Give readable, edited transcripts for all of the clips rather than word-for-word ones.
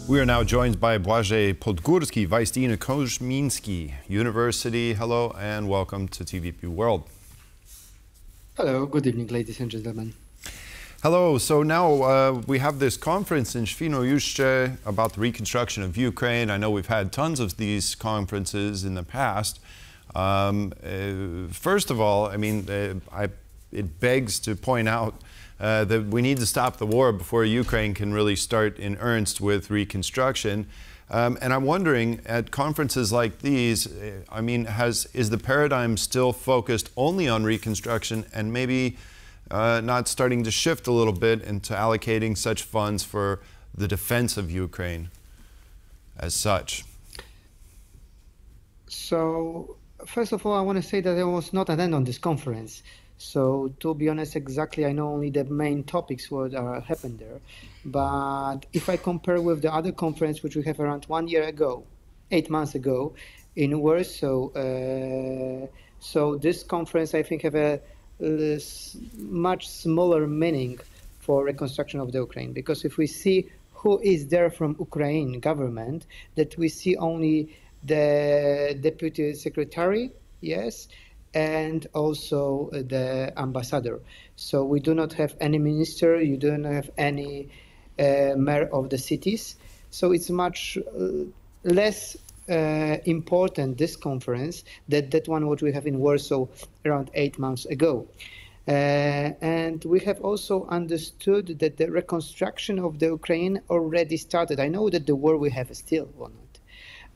We are now joined by Błażej Podgórki, Vice Dean of Koźmiński University. Hello and welcome to TVP World. Hello, good evening, ladies and gentlemen. Hello. So now we have this conference in Świnoujście about the reconstruction of Ukraine. I know we've had tons of these conferences in the past. First of all, I mean, it begs to point out that we need to stop the war before Ukraine can really start in earnest with reconstruction. And I'm wondering, at conferences like these, I mean, is the paradigm still focused only on reconstruction and maybe not starting to shift a little bit into allocating such funds for the defense of Ukraine as such? So, first of all, I want to say that I was not attend on this conference. So, to be honest, exactly, I know only the main topics what happened there. But if I compare with the other conference, which we have around 1 year ago, 8 months ago, in Warsaw, so this conference, I think, have a much smaller meaning for reconstruction of the Ukraine. Because if we see who is there from Ukraine government, that we see only the deputy secretary, yes, and also the ambassador. So we do not have any minister, you do not have any mayor of the cities. So it's much less important, this conference, that one what we have in Warsaw around 8 months ago. And we have also understood that the reconstruction of the Ukraine already started. I know that the war we have is still on it,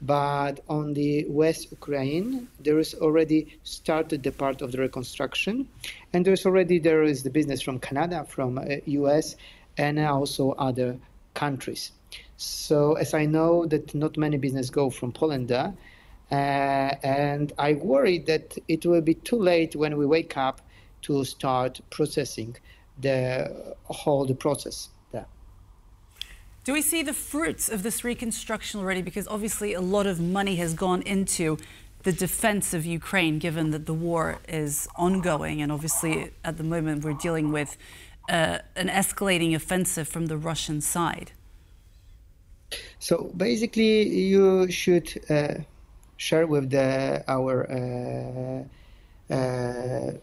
but on the West Ukraine, there is already started the part of the reconstruction. And there is the business from Canada, from US, and also other countries. So as I know that not many business go from Poland there, and I worry that it will be too late when we wake up to start processing the whole process there. Do we see the fruits of this reconstruction already? Because obviously a lot of money has gone into the defense of Ukraine, given that the war is ongoing. And obviously at the moment we're dealing with an escalating offensive from the Russian side. So basically you should share with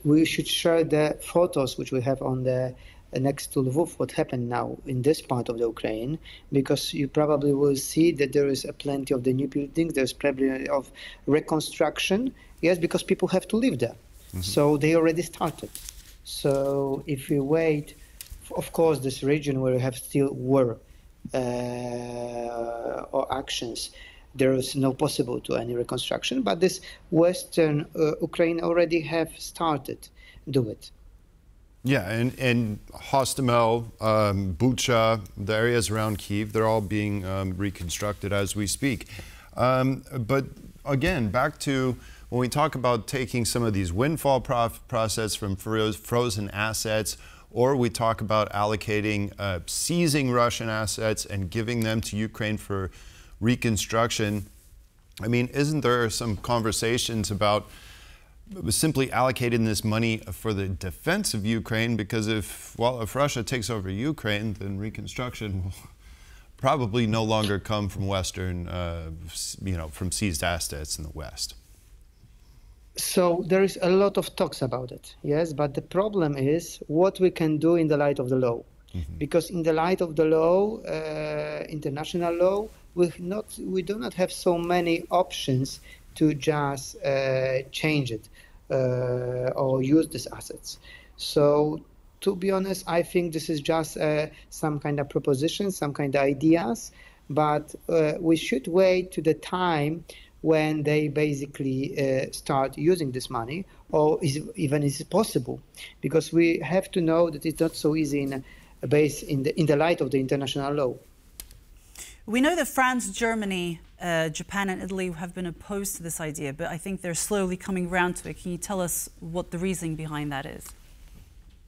we should share the photos which we have on the next to Lviv, what happened now in this part of the Ukraine, because you probably will see that there is plenty of the new buildings, there's probably of reconstruction, yes, because people have to live there. Mm-hmm. So they already started. So if we wait, of course, this region where we have still war or actions, there is no possible to any reconstruction, but this Western Ukraine already have started do it. Yeah, and Hostomel, Bucha, the areas around Kyiv, they're all being reconstructed as we speak. But again, back to when we talk about taking some of these windfall process from frozen assets, or we talk about allocating, seizing Russian assets and giving them to Ukraine for reconstruction. I mean, isn't there some conversations about simply allocating this money for the defense of Ukraine? Because if Russia takes over Ukraine, then reconstruction will probably no longer come from Western, from seized assets in the West. So there is a lot of talks about it, yes, but the problem is what we can do in the light of the law. Mm-hmm. Because in the light of the law, international law, we do not have so many options to just change it or use these assets. So to be honest, I think this is just some kind of proposition, some kind of ideas, but we should wait to the time when they basically start using this money, or even is it possible? Because we have to know that it's not so easy in the light of the international law. We know that France, Germany, Japan and Italy have been opposed to this idea, but I think they're slowly coming around to it. Can you tell us what the reasoning behind that is?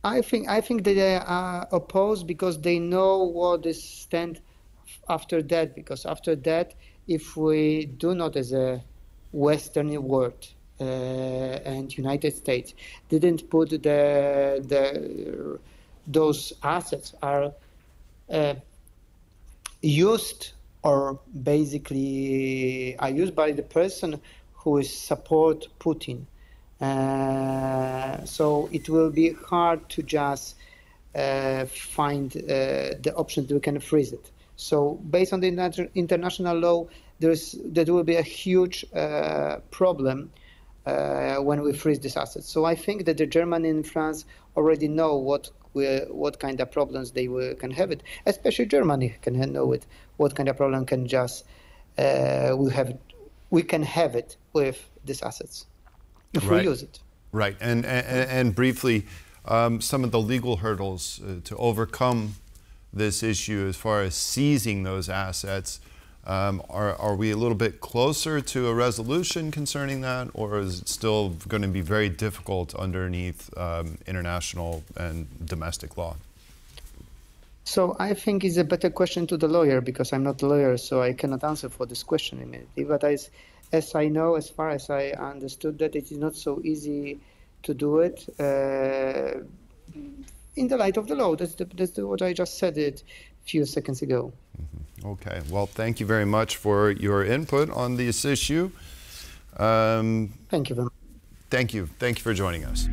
I think they are opposed because they know what is stand after that. Because after that, if we do not, as a Western world and United States, didn't put those assets are used or basically are used by the person who is support Putin. So it will be hard to just find the option that we can freeze it. So based on the international law, there will be a huge problem when we freeze these assets. So I think that the Germany and France already know what kind of problems can have it. Especially Germany can know it. What kind of problem can just we can have it with these assets if we use it. Right, and briefly, some of the legal hurdles to overcome this issue as far as seizing those assets. Are we a little bit closer to a resolution concerning that, or is it still going to be very difficult underneath international and domestic law? So I think it's a better question to the lawyer, because I'm not a lawyer, so I cannot answer for this question immediately. But as I know, as far as I understood, that it is not so easy to do it in the light of the law. That's what I just said a few seconds ago. Mm-hmm. Okay. Well, thank you very much for your input on this issue. Thank you very much. Thank you. Thank you for joining us.